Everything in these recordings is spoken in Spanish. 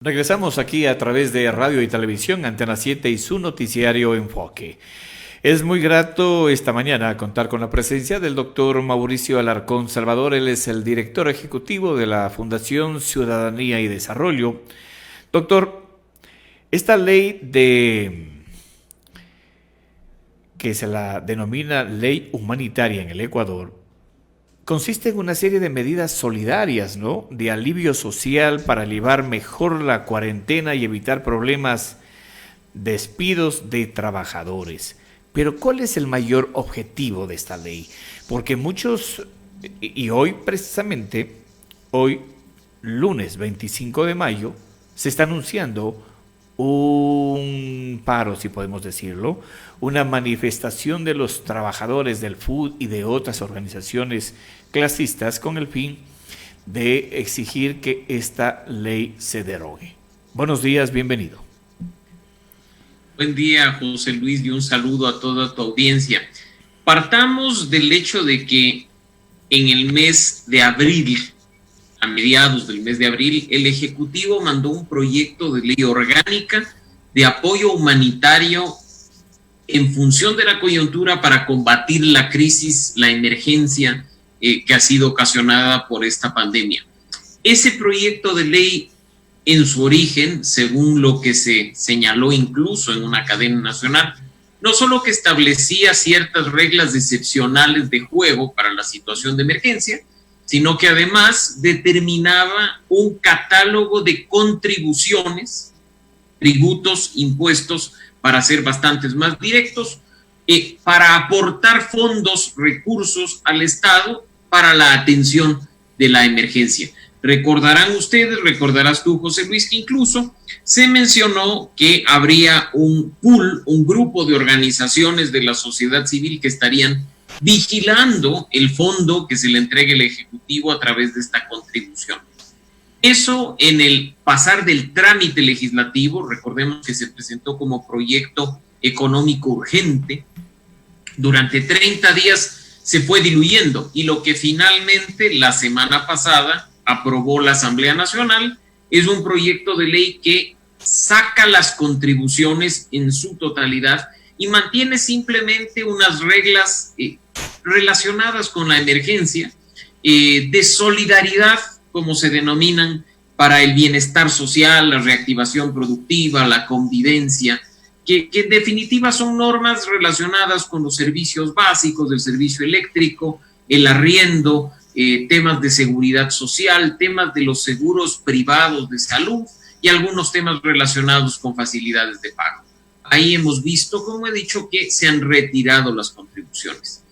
Regresamos aquí a través de Radio y Televisión, Antena 7 y su noticiario Enfoque. Es muy grato esta mañana contar con la presencia del doctor Mauricio Alarcón Salvador. Él es el director ejecutivo de la Fundación Ciudadanía y Desarrollo. Doctor, esta ley que se la denomina ley humanitaria en el Ecuador, consiste en una serie de medidas solidarias, ¿no? De alivio social para llevar mejor la cuarentena y evitar problemas, despidos de trabajadores. Pero ¿cuál es el mayor objetivo de esta ley? Porque muchos, y hoy precisamente, hoy lunes 25 de mayo, se está anunciando un paro, si podemos decirlo, una manifestación de los trabajadores del FUD y de otras organizaciones clasistas con el fin de exigir que esta ley se derogue. Buenos días, bienvenido. Buen día, José Luis, y un saludo a toda tu audiencia. Partamos del hecho de que en el mes de abril, a mediados del mes de abril, el Ejecutivo mandó un proyecto de ley orgánica de apoyo humanitario en función de la coyuntura para combatir la crisis, la emergencia que ha sido ocasionada por esta pandemia. Ese proyecto de ley, en su origen, según lo que se señaló incluso en una cadena nacional, no solo que establecía ciertas reglas excepcionales de juego para la situación de emergencia, sino que además determinaba un catálogo de contribuciones, tributos, impuestos, para ser bastantes más directos, para aportar fondos, recursos al Estado para la atención de la emergencia. Recordarán ustedes, recordarás tú, José Luis, que incluso se mencionó que habría un pool, un grupo de organizaciones de la sociedad civil que estarían vigilando el fondo que se le entregue al Ejecutivo a través de esta contribución. Eso en el pasar del trámite legislativo, recordemos que se presentó como proyecto económico urgente, durante 30 días se fue diluyendo y lo que finalmente la semana pasada aprobó la Asamblea Nacional es un proyecto de ley que saca las contribuciones en su totalidad y mantiene simplemente unas reglas relacionadas con la emergencia, de solidaridad, como se denominan, para el bienestar social, la reactivación productiva, la convivencia, que en definitiva son normas relacionadas con los servicios básicos del servicio eléctrico, el arriendo, temas de seguridad social, temas de los seguros privados de salud y algunos temas relacionados con facilidades de pago. Ahí hemos visto, como he dicho, que se han retirado las contribuciones.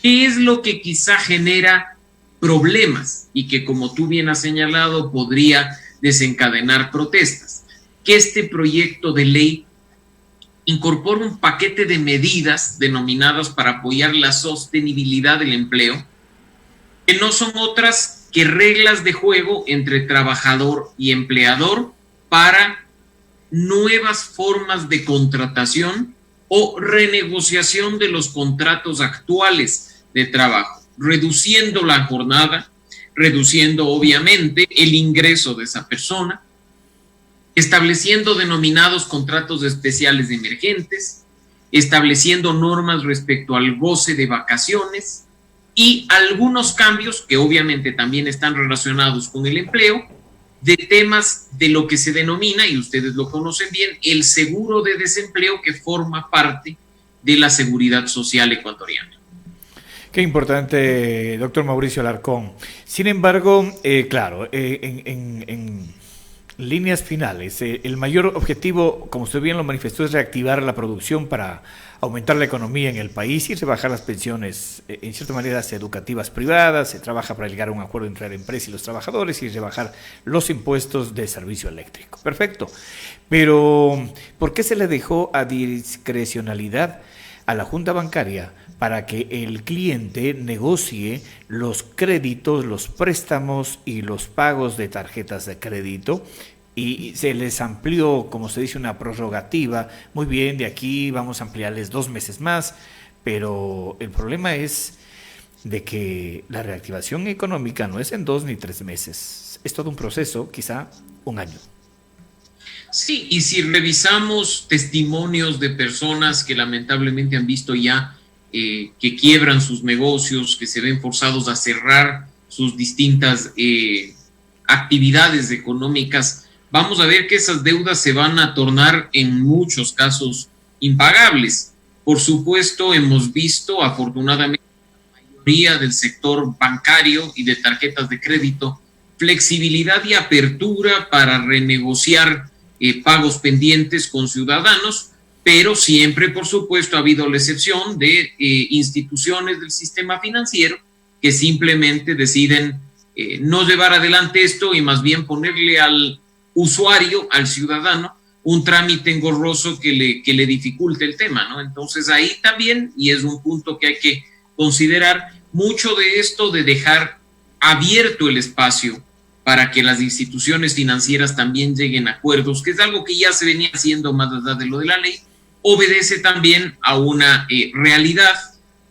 ¿Qué es lo que quizá genera problemas y que, como tú bien has señalado, podría desencadenar protestas? Que este proyecto de ley incorpora un paquete de medidas denominadas para apoyar la sostenibilidad del empleo, que no son otras que reglas de juego entre trabajador y empleador para nuevas formas de contratación o renegociación de los contratos actuales de trabajo, reduciendo la jornada, reduciendo obviamente el ingreso de esa persona, estableciendo denominados contratos especiales de emergentes, estableciendo normas respecto al goce de vacaciones y algunos cambios que obviamente también están relacionados con el empleo, de temas de lo que se denomina, y ustedes lo conocen bien, el seguro de desempleo, que forma parte de la seguridad social ecuatoriana. Qué importante, doctor Mauricio Alarcón. Sin embargo, claro, en líneas finales, el mayor objetivo, como usted bien lo manifestó, es reactivar la producción para aumentar la economía en el país y rebajar las pensiones, en cierta manera, educativas privadas. Se trabaja para llegar a un acuerdo entre la empresa y los trabajadores y rebajar los impuestos de servicio eléctrico. Perfecto. Pero, ¿por qué se le dejó a discrecionalidad a la Junta Bancaria para que el cliente negocie los créditos, los préstamos y los pagos de tarjetas de crédito? Y se les amplió, como se dice, una prorrogativa. Muy bien, de aquí vamos a ampliarles 2 meses más, pero el problema es de que la reactivación económica no es en 2 ni 3 meses, es todo un proceso, quizá un año. Sí, y si revisamos testimonios de personas que lamentablemente han visto ya que quiebran sus negocios, que se ven forzados a cerrar sus distintas actividades económicas, vamos a ver que esas deudas se van a tornar en muchos casos impagables. Por supuesto, hemos visto afortunadamente la mayoría del sector bancario y de tarjetas de crédito flexibilidad y apertura para renegociar pagos pendientes con ciudadanos, pero siempre, por supuesto, ha habido la excepción de instituciones del sistema financiero que simplemente deciden no llevar adelante esto y más bien ponerle al usuario, al ciudadano, un trámite engorroso que le dificulte el tema, ¿no? Entonces ahí también, y es un punto que hay que considerar, mucho de esto de dejar abierto el espacio para que las instituciones financieras también lleguen a acuerdos, que es algo que ya se venía haciendo más allá de lo de la ley, obedece también a una realidad,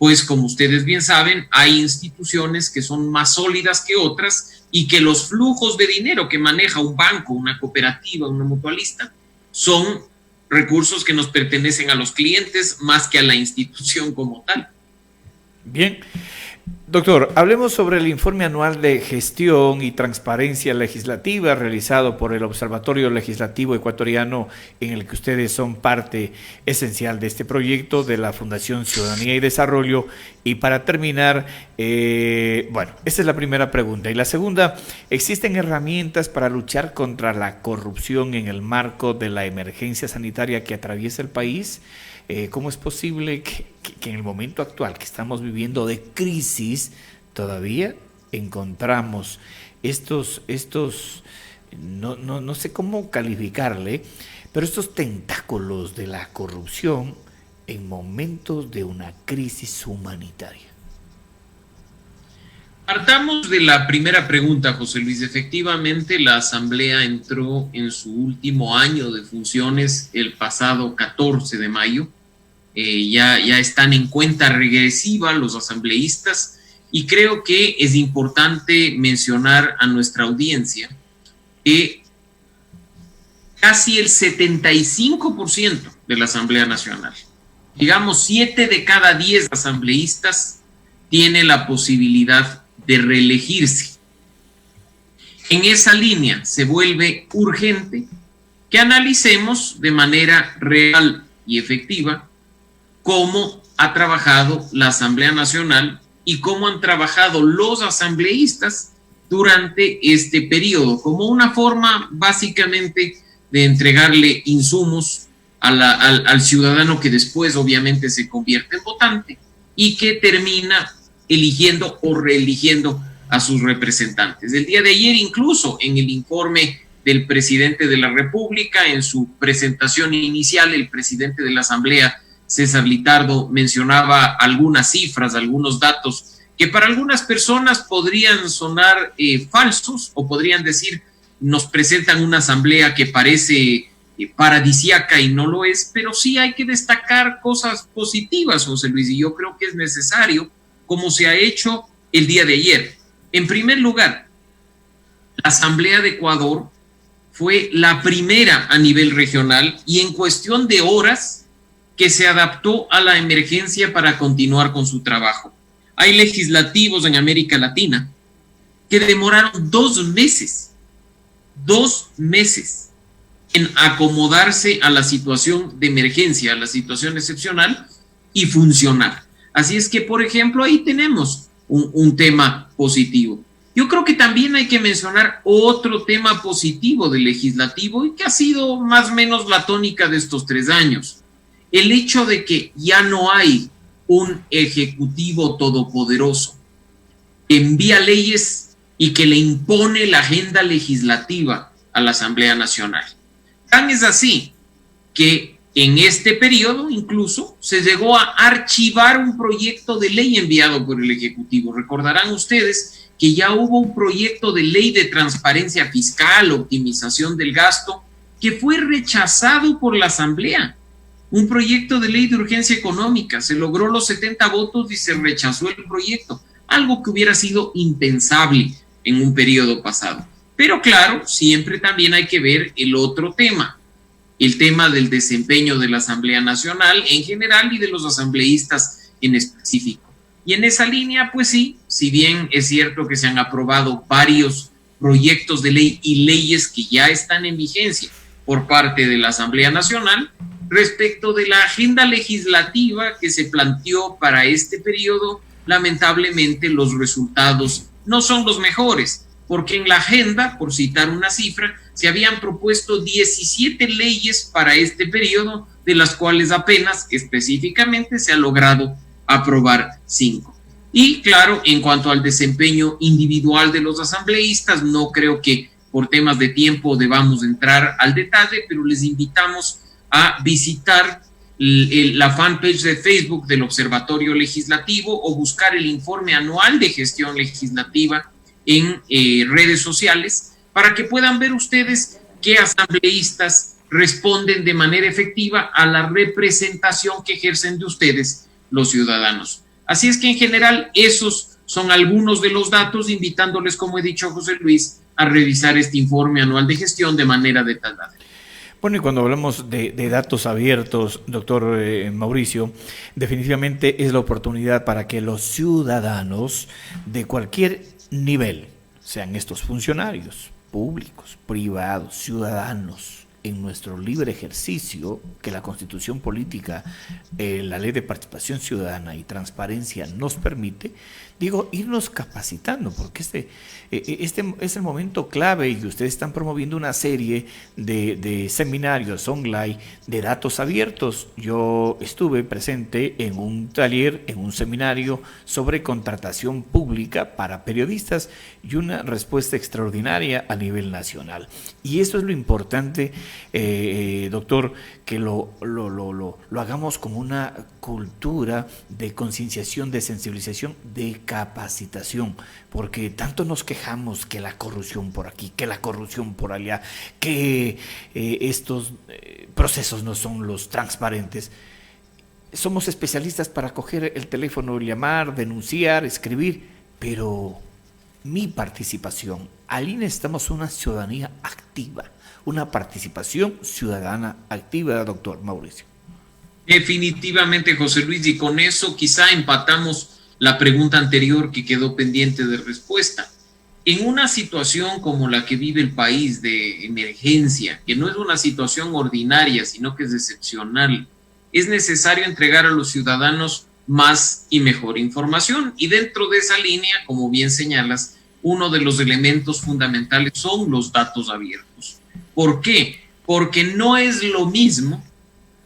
pues como ustedes bien saben, hay instituciones que son más sólidas que otras y que los flujos de dinero que maneja un banco, una cooperativa, una mutualista, son recursos que nos pertenecen a los clientes más que a la institución como tal. Bien. Doctor, hablemos sobre el informe anual de gestión y transparencia legislativa realizado por el Observatorio Legislativo Ecuatoriano, en el que ustedes son parte esencial de este proyecto de la Fundación Ciudadanía y Desarrollo. Y para terminar, bueno, esta es la primera pregunta. Y la segunda, ¿existen herramientas para luchar contra la corrupción en el marco de la emergencia sanitaria que atraviesa el país? ¿Cómo es posible que en el momento actual que estamos viviendo de crisis todavía encontramos estos no sé cómo calificarle, pero estos tentáculos de la corrupción en momentos de una crisis humanitaria? Partamos de la primera pregunta, José Luis. Efectivamente, la Asamblea entró en su último año de funciones el pasado 14 de mayo. Ya están en cuenta regresiva los asambleístas y creo que es importante mencionar a nuestra audiencia que casi el 75% de la Asamblea Nacional, digamos 7 de cada 10 asambleístas, tiene la posibilidad de reelegirse. En esa línea se vuelve urgente que analicemos de manera real y efectiva cómo ha trabajado la Asamblea Nacional y cómo han trabajado los asambleístas durante este periodo, como una forma básicamente de entregarle insumos al ciudadano que después obviamente se convierte en votante y que termina eligiendo o reeligiendo a sus representantes. El día de ayer, incluso en el informe del presidente de la República, en su presentación inicial, el presidente de la Asamblea, César Litardo, mencionaba algunas cifras, algunos datos que para algunas personas podrían sonar falsos o podrían decir, nos presentan una asamblea que parece paradisíaca y no lo es, pero sí hay que destacar cosas positivas, José Luis, y yo creo que es necesario, como se ha hecho el día de ayer. En primer lugar, la Asamblea de Ecuador fue la primera a nivel regional y en cuestión de horas que se adaptó a la emergencia para continuar con su trabajo. Hay legislativos en América Latina que demoraron 2 meses en acomodarse a la situación de emergencia, a la situación excepcional y funcionar. Así es que, por ejemplo, ahí tenemos un tema positivo. Yo creo que también hay que mencionar otro tema positivo del legislativo y que ha sido más o menos la tónica de estos 3 años. El hecho de que ya no hay un ejecutivo todopoderoso que envía leyes y que le impone la agenda legislativa a la Asamblea Nacional. Tan es así que en este periodo incluso se llegó a archivar un proyecto de ley enviado por el Ejecutivo. Recordarán ustedes que ya hubo un proyecto de ley de transparencia fiscal, optimización del gasto, que fue rechazado por la Asamblea. Un proyecto de ley de urgencia económica, se logró los 70 votos y se rechazó el proyecto, algo que hubiera sido impensable en un periodo pasado. Pero claro, siempre también hay que ver el otro tema. el tema del desempeño de la Asamblea Nacional en general y de los asambleístas en específico. Y en esa línea, pues sí, si bien es cierto que se han aprobado varios proyectos de ley y leyes que ya están en vigencia por parte de la Asamblea Nacional, respecto de la agenda legislativa que se planteó para este periodo, lamentablemente los resultados no son los mejores, porque en la agenda, por citar una cifra, se habían propuesto 17 leyes para este periodo, de las cuales apenas específicamente se ha logrado aprobar 5. Y claro, en cuanto al desempeño individual de los asambleístas, no creo que por temas de tiempo debamos entrar al detalle, pero les invitamos a visitar la fanpage de Facebook del Observatorio Legislativo o buscar el informe anual de gestión legislativa en redes sociales para que puedan ver ustedes qué asambleístas responden de manera efectiva a la representación que ejercen de ustedes los ciudadanos. Así es que en general esos son algunos de los datos, invitándoles, como he dicho a José Luis, a revisar este informe anual de gestión de manera detallada. Bueno, y cuando hablamos de datos abiertos, doctor Mauricio, definitivamente es la oportunidad para que los ciudadanos de cualquier nivel, sean estos funcionarios públicos, privados, ciudadanos, en nuestro libre ejercicio que la Constitución Política, la Ley de Participación Ciudadana y Transparencia nos permite, irnos capacitando, porque este es el momento clave y ustedes están promoviendo una serie de seminarios online de datos abiertos. Yo estuve presente en un taller, en un seminario sobre contratación pública para periodistas y una respuesta extraordinaria a nivel nacional. Y esto es lo importante, doctor, que lo hagamos como una cultura de concienciación, de sensibilización, de capacitación, porque tanto nos quejamos que la corrupción por aquí, que la corrupción por allá, que estos procesos no son los transparentes. Somos especialistas para coger el teléfono, llamar, denunciar, escribir, pero mi participación, allí necesitamos una ciudadanía activa, una participación ciudadana activa, doctor Mauricio. Definitivamente, José Luis, y con eso quizá empatamos la pregunta anterior que quedó pendiente de respuesta. En una situación como la que vive el país de emergencia, que no es una situación ordinaria, sino que es excepcional, es necesario entregar a los ciudadanos más y mejor información. Y dentro de esa línea, como bien señalas, uno de los elementos fundamentales son los datos abiertos. ¿Por qué? Porque no es lo mismo,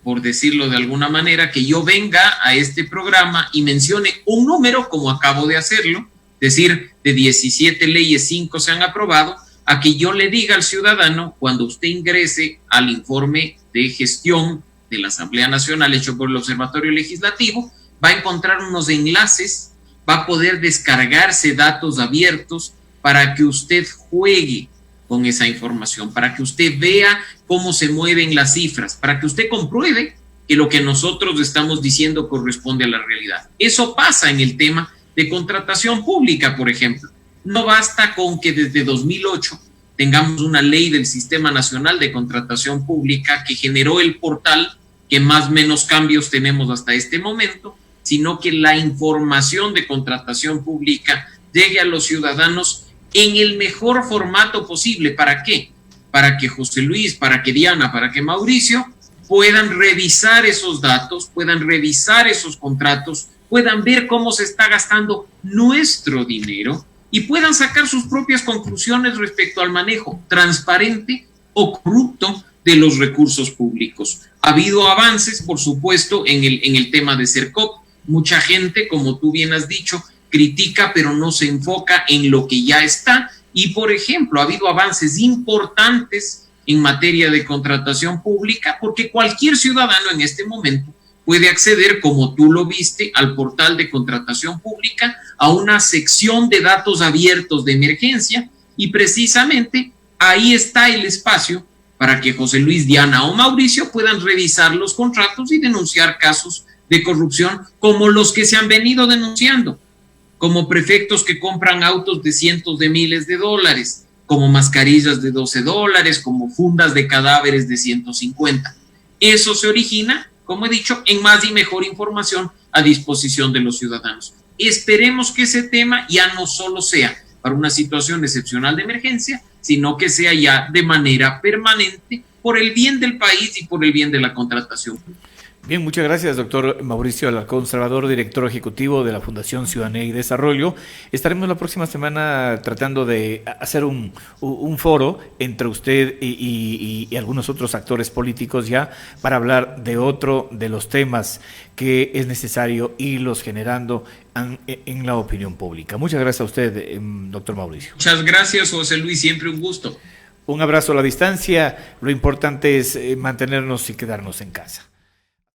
por decirlo de alguna manera, que yo venga a este programa y mencione un número, como acabo de hacerlo, es decir, de 17 leyes, 5 se han aprobado, a que yo le diga al ciudadano, cuando usted ingrese al informe de gestión de la Asamblea Nacional hecho por el Observatorio Legislativo, va a encontrar unos enlaces, va a poder descargarse datos abiertos para que usted juegue con esa información, para que usted vea cómo se mueven las cifras, para que usted compruebe que lo que nosotros estamos diciendo corresponde a la realidad. Eso pasa en el tema de contratación pública, por ejemplo. No basta con que desde 2008 tengamos una ley del Sistema Nacional de Contratación Pública que generó el portal que más o menos cambios tenemos hasta este momento, sino que la información de contratación pública llegue a los ciudadanos en el mejor formato posible. ¿Para qué? Para que José Luis, para que Diana, para que Mauricio puedan revisar esos datos, puedan revisar esos contratos, puedan ver cómo se está gastando nuestro dinero y puedan sacar sus propias conclusiones respecto al manejo transparente o corrupto de los recursos públicos. Ha habido avances, por supuesto, en el tema de Sercop. Mucha gente, como tú bien has dicho, critica, pero no se enfoca en lo que ya está. Y, por ejemplo, ha habido avances importantes en materia de contratación pública, porque cualquier ciudadano en este momento puede acceder, como tú lo viste, al portal de contratación pública, a una sección de datos abiertos de emergencia, y precisamente ahí está el espacio para que José Luis, Diana o Mauricio puedan revisar los contratos y denunciar casos de corrupción como los que se han venido denunciando, como prefectos que compran autos de cientos de miles de dólares, como mascarillas de $12, como fundas de cadáveres de 150. Eso se origina, como he dicho, en más y mejor información a disposición de los ciudadanos. Esperemos que ese tema ya no solo sea para una situación excepcional de emergencia, sino que sea ya de manera permanente por el bien del país y por el bien de la contratación. Bien, muchas gracias, doctor Mauricio Alarcón Salvador, director ejecutivo de la Fundación Ciudadanía y Desarrollo. Estaremos la próxima semana tratando de hacer un foro entre usted y algunos otros actores políticos ya para hablar de otro de los temas que es necesario irlos generando en la opinión pública. Muchas gracias a usted, doctor Mauricio. Muchas gracias, José Luis, siempre un gusto. Un abrazo a la distancia. Lo importante es mantenernos y quedarnos en casa.